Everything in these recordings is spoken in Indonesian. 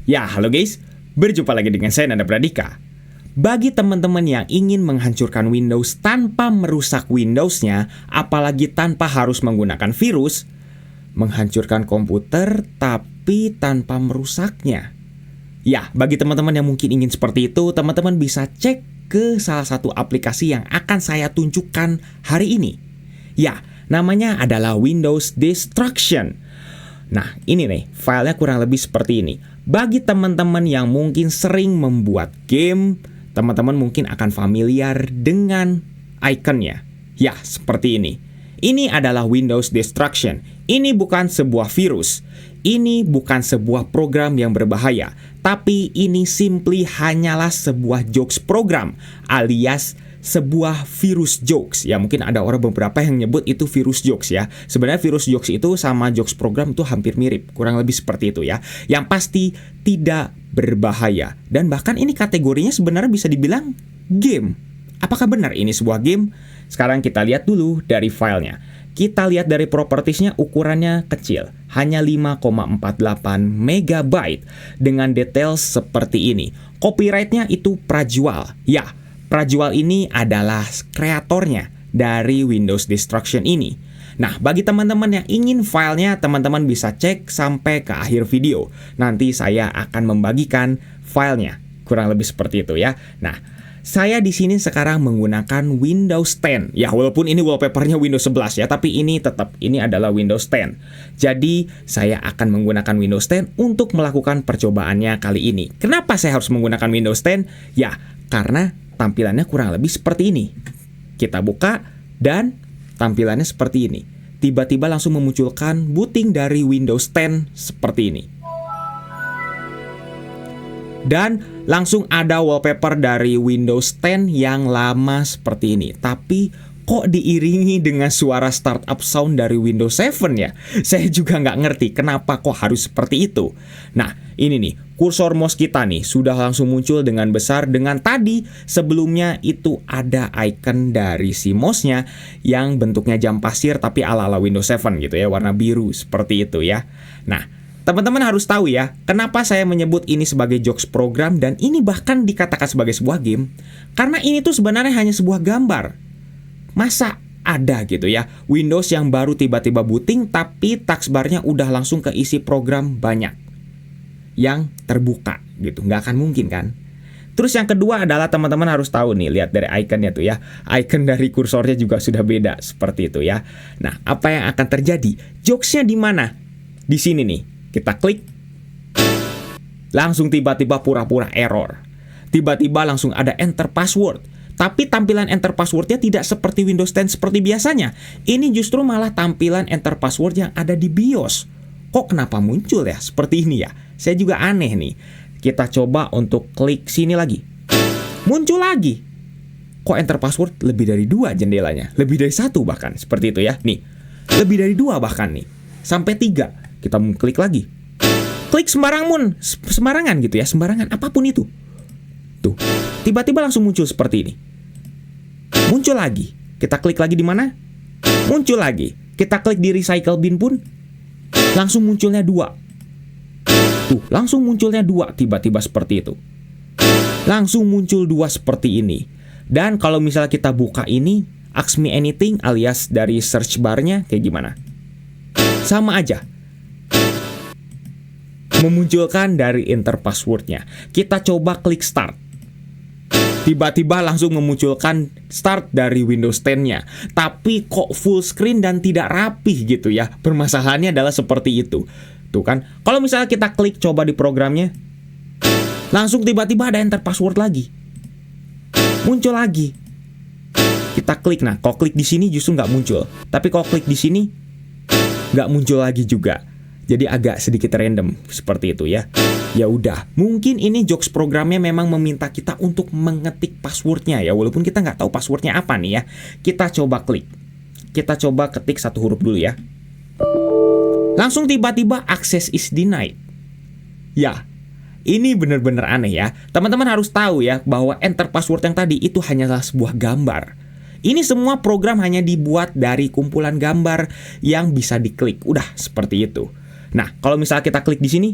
Ya, halo guys. Berjumpa lagi dengan saya Nanda Pradika. Bagi teman-teman yang ingin menghancurkan Windows tanpa merusak Windows-nya, apalagi tanpa harus menggunakan virus, menghancurkan komputer tapi tanpa merusaknya. Ya, bagi teman-teman yang mungkin ingin seperti itu, teman-teman bisa cek ke salah satu aplikasi yang akan saya tunjukkan hari ini. Ya, namanya adalah Windows Destruction. Nah, ini nih, filenya kurang lebih seperti ini. Bagi teman-teman yang mungkin sering membuat game, teman-teman mungkin akan familiar dengan ikonnya. Ya, seperti ini. Ini adalah Windows Destruction. Ini bukan sebuah virus. Ini bukan sebuah program yang berbahaya. Tapi ini simply hanyalah sebuah jokes program, alias sebuah virus jokes. Ya, mungkin ada orang beberapa yang nyebut itu virus jokes ya. Sebenarnya virus jokes itu sama jokes program itu hampir mirip, kurang lebih seperti itu ya. Yang pasti tidak berbahaya. Dan bahkan ini kategorinya sebenarnya bisa dibilang game. Apakah benar ini sebuah game? Sekarang kita lihat dulu dari filenya. Kita lihat dari propertiesnya, ukurannya kecil, hanya 5,48 MB dengan detail seperti ini. Copyrightnya itu Prajual. Ya, Prajual ini adalah kreatornya dari Windows Destruction ini. Nah, bagi teman-teman yang ingin filenya, teman-teman bisa cek sampai ke akhir video. Nanti saya akan membagikan filenya. Kurang lebih seperti itu ya. Nah, saya di sini sekarang menggunakan Windows 10. Ya, walaupun ini wallpapernya Windows 11 ya, tapi ini adalah Windows 10. Jadi, saya akan menggunakan Windows 10 untuk melakukan percobaannya kali ini. Kenapa saya harus menggunakan Windows 10? Ya, karena tampilannya kurang lebih seperti ini. Kita buka dan tampilannya seperti ini. Tiba-tiba langsung memunculkan booting dari Windows 10 seperti ini. Dan langsung ada wallpaper dari Windows 10 yang lama seperti ini. Tapi kok diiringi dengan suara startup sound dari Windows 7 ya? Saya juga nggak ngerti kenapa kok harus seperti itu. Nah, ini nih, kursor mouse kita nih sudah langsung muncul dengan besar. Dengan tadi sebelumnya itu ada icon dari si mouse-nya yang bentuknya jam pasir tapi ala-ala Windows 7 gitu ya, warna biru seperti itu ya. Nah, teman-teman harus tahu ya, kenapa saya menyebut ini sebagai jokes program dan ini bahkan dikatakan sebagai sebuah game. Karena ini tuh sebenarnya hanya sebuah gambar. Masa ada gitu ya, Windows yang baru tiba-tiba booting tapi taskbarnya udah langsung keisi program banyak yang terbuka gitu, nggak akan mungkin kan. Terus yang kedua adalah teman-teman harus tahu nih, lihat dari ikonnya tuh ya, icon dari kursornya juga sudah beda seperti itu ya. Nah, apa yang akan terjadi? Jokesnya di mana? Di sini nih, kita klik, langsung tiba-tiba pura-pura error. Tiba-tiba langsung ada enter password. Tapi tampilan enter passwordnya tidak seperti Windows 10 seperti biasanya. Ini justru malah tampilan enter password yang ada di BIOS. Kok kenapa muncul ya seperti ini ya? Saya juga aneh nih. Kita coba untuk klik sini lagi. Muncul lagi. Kok enter password lebih dari 2 jendelanya? Lebih dari 1 bahkan, seperti itu ya. Nih, lebih dari 2 bahkan nih. Sampai 3. Kita klik lagi. Klik sembarangan gitu ya, sembarangan apapun itu. Tuh, tiba-tiba langsung muncul seperti ini. Muncul lagi. Kita klik lagi di mana? Muncul lagi. Kita klik di recycle bin pun langsung munculnya 2. Tuh, langsung munculnya 2 tiba-tiba seperti itu. Langsung muncul 2 seperti ini. Dan kalau misalnya kita buka ini, Ask Me Anything alias dari search bar-nya kayak gimana? Sama aja. Memunculkan dari enter password-nya. Kita coba klik start. Tiba-tiba langsung memunculkan start dari Windows 10-nya. Tapi kok full screen dan tidak rapih gitu ya. Permasalahannya adalah seperti itu. Tuh kan, kalau misalnya kita klik coba di programnya, langsung tiba-tiba ada enter password lagi. Muncul lagi. Kita klik, nah kalau klik di sini justru nggak muncul. Tapi kalau klik di sini, nggak muncul lagi juga. Jadi agak sedikit random seperti itu ya. Ya udah, mungkin ini jokes programnya memang meminta kita untuk mengetik passwordnya ya. Walaupun kita nggak tahu passwordnya apa nih ya. Kita coba klik. Kita coba ketik 1 huruf dulu ya. Langsung tiba-tiba access is denied. Ya, ini benar-benar aneh ya. Teman-teman harus tahu ya bahwa enter password yang tadi itu hanyalah sebuah gambar. Ini semua program hanya dibuat dari kumpulan gambar yang bisa diklik. Udah seperti itu. Nah, kalau misalnya kita klik di sini,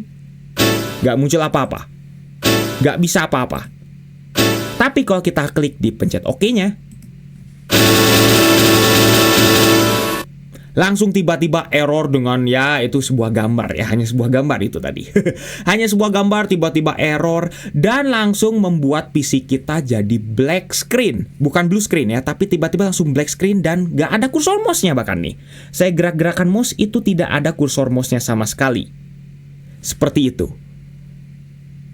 Nggak muncul apa-apa. Nggak bisa apa-apa. Tapi kalau kita klik di pencet OK-nya, langsung tiba-tiba error dengan ya itu sebuah gambar ya, hanya sebuah gambar itu tadi. Hanya sebuah gambar tiba-tiba error dan langsung membuat PC kita jadi black screen. Bukan blue screen ya, tapi tiba-tiba langsung black screen dan nggak ada kursor mouse-nya bahkan nih. Saya gerak-gerakan mouse itu tidak ada kursor mouse-nya sama sekali. Seperti itu.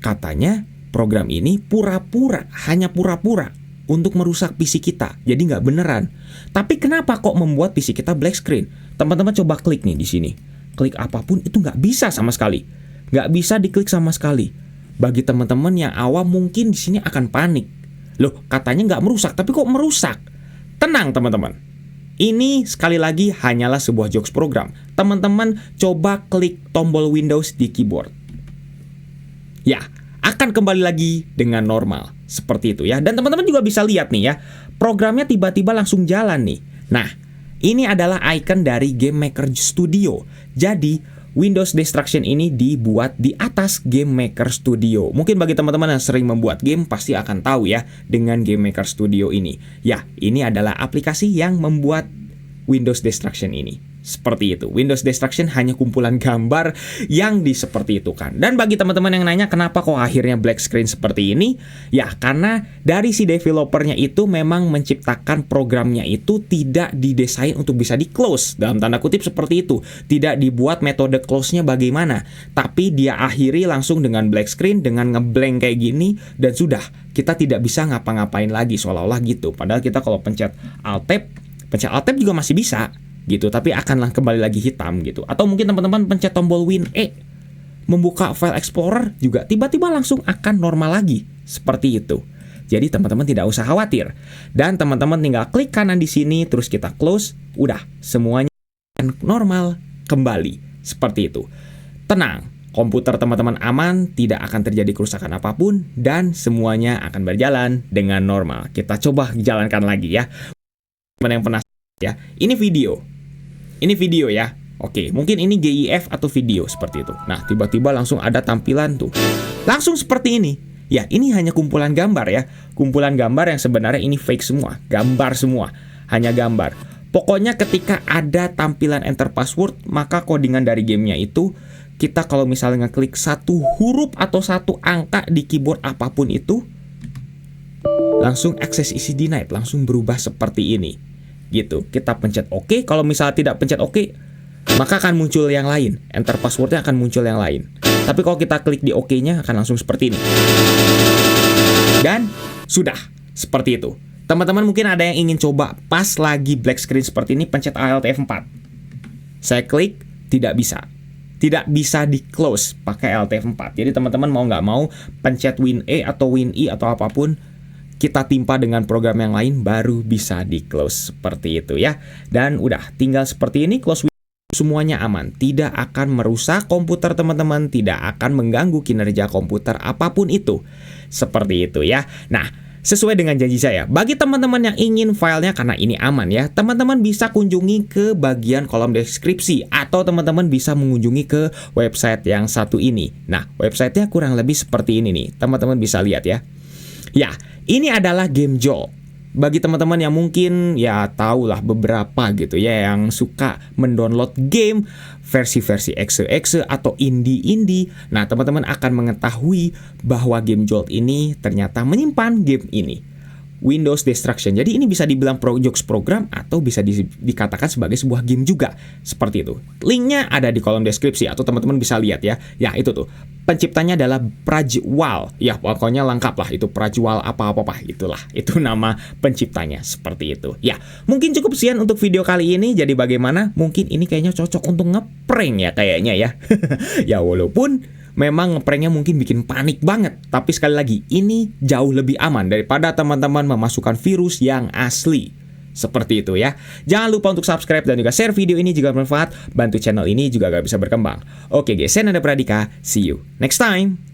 Katanya program ini pura-pura, hanya pura-pura untuk merusak PC kita, jadi nggak beneran. Tapi kenapa kok membuat PC kita black screen? Teman-teman coba klik nih di sini. Klik apapun itu nggak bisa sama sekali. Nggak bisa diklik sama sekali. Bagi teman-teman yang awam mungkin di sini akan panik. Loh, katanya nggak merusak, tapi kok merusak? Tenang teman-teman. Ini sekali lagi hanyalah sebuah jokes program. Teman-teman coba klik tombol Windows di keyboard. Ya, akan kembali lagi dengan normal. Seperti itu ya. Dan teman-teman juga bisa lihat nih ya, programnya tiba-tiba langsung jalan nih. Nah, ini adalah icon dari Game Maker Studio. Jadi, Windows Destruction ini dibuat di atas Game Maker Studio. Mungkin bagi teman-teman yang sering membuat game pasti akan tahu ya dengan Game Maker Studio ini. Ya, ini adalah aplikasi yang membuat Windows Destruction ini. Seperti itu. Windows Destruction hanya kumpulan gambar yang seperti itu kan. Dan bagi teman-teman yang nanya kenapa kok akhirnya black screen seperti ini, ya karena dari si developernya itu memang menciptakan programnya itu tidak didesain untuk bisa di close, dalam tanda kutip seperti itu. Tidak dibuat metode close-nya bagaimana, tapi dia akhiri langsung dengan black screen, dengan ngeblank kayak gini, dan sudah, kita tidak bisa ngapa-ngapain lagi seolah-olah gitu. Padahal kita kalau pencet pencet Alt Tab juga masih bisa gitu, tapi akanlah kembali lagi hitam gitu. Atau mungkin teman-teman pencet tombol Win E, membuka file explorer juga tiba-tiba langsung akan normal lagi seperti itu. Jadi teman-teman tidak usah khawatir. Dan teman-teman tinggal klik kanan di sini terus kita close, udah semuanya akan normal kembali seperti itu. Tenang, komputer teman-teman aman, tidak akan terjadi kerusakan apapun dan semuanya akan berjalan dengan normal. Kita coba jalankan lagi ya. Teman yang penasaran ya. Ini video ya. Oke, mungkin ini GIF atau video seperti itu. Nah, tiba-tiba langsung ada tampilan tuh. Langsung seperti ini. Ya, ini hanya kumpulan gambar ya. Kumpulan gambar yang sebenarnya ini fake semua. Gambar semua. Hanya gambar. Pokoknya ketika ada tampilan enter password, maka codingan dari gamenya itu, kita kalau misalnya ngeklik satu huruf atau satu angka di keyboard apapun itu, langsung access is denied. Langsung berubah seperti ini. Gitu, kita pencet OK. Kalau misalnya tidak pencet OK, maka akan muncul yang lain. Enter passwordnya akan muncul yang lain. Tapi kalau kita klik di OK-nya akan langsung seperti ini. Dan sudah seperti itu. Teman-teman mungkin ada yang ingin coba pas lagi black screen seperti ini, pencet Alt F4. Saya klik, tidak bisa. Tidak bisa di close pakai Alt F4. Jadi teman-teman mau nggak mau pencet Win E atau Win I atau apapun, kita timpa dengan program yang lain baru bisa di close seperti itu ya. Dan udah tinggal seperti ini, close window, semuanya aman, tidak akan merusak komputer teman-teman, tidak akan mengganggu kinerja komputer apapun itu. Seperti itu ya. Nah, sesuai dengan janji saya, bagi teman-teman yang ingin filenya karena ini aman ya, teman-teman bisa kunjungi ke bagian kolom deskripsi atau teman-teman bisa mengunjungi ke website yang satu ini. Nah, websitenya kurang lebih seperti ini nih, teman-teman bisa lihat ya. Ya, ini adalah Game Jolt. Bagi teman-teman yang mungkin ya tahulah beberapa gitu ya yang suka mendownload game versi-versi exe-exe atau indie-indie. Nah, teman-teman akan mengetahui bahwa Game Jolt ini ternyata menyimpan game ini, Windows Destruction. Jadi ini bisa dibilang jokes program atau bisa dikatakan sebagai sebuah game juga. Seperti itu. Linknya ada di kolom deskripsi atau teman-teman bisa lihat ya. Ya itu tuh. Penciptanya adalah Prajwal. Ya pokoknya lengkap lah. Itu Prajwal apa-apa itulah. Itu nama penciptanya. Seperti itu. Ya mungkin cukup sekian untuk video kali ini. Jadi bagaimana? Mungkin ini kayaknya cocok untuk ngeprank ya kayaknya ya. Ya walaupun memang ngepranknya mungkin bikin panik banget. Tapi sekali lagi, ini jauh lebih aman daripada teman-teman memasukkan virus yang asli. Seperti itu ya. Jangan lupa untuk subscribe dan juga share video ini jika bermanfaat. Bantu channel ini juga agar bisa berkembang. Oke guys, saya Nanda Pradika. See you next time.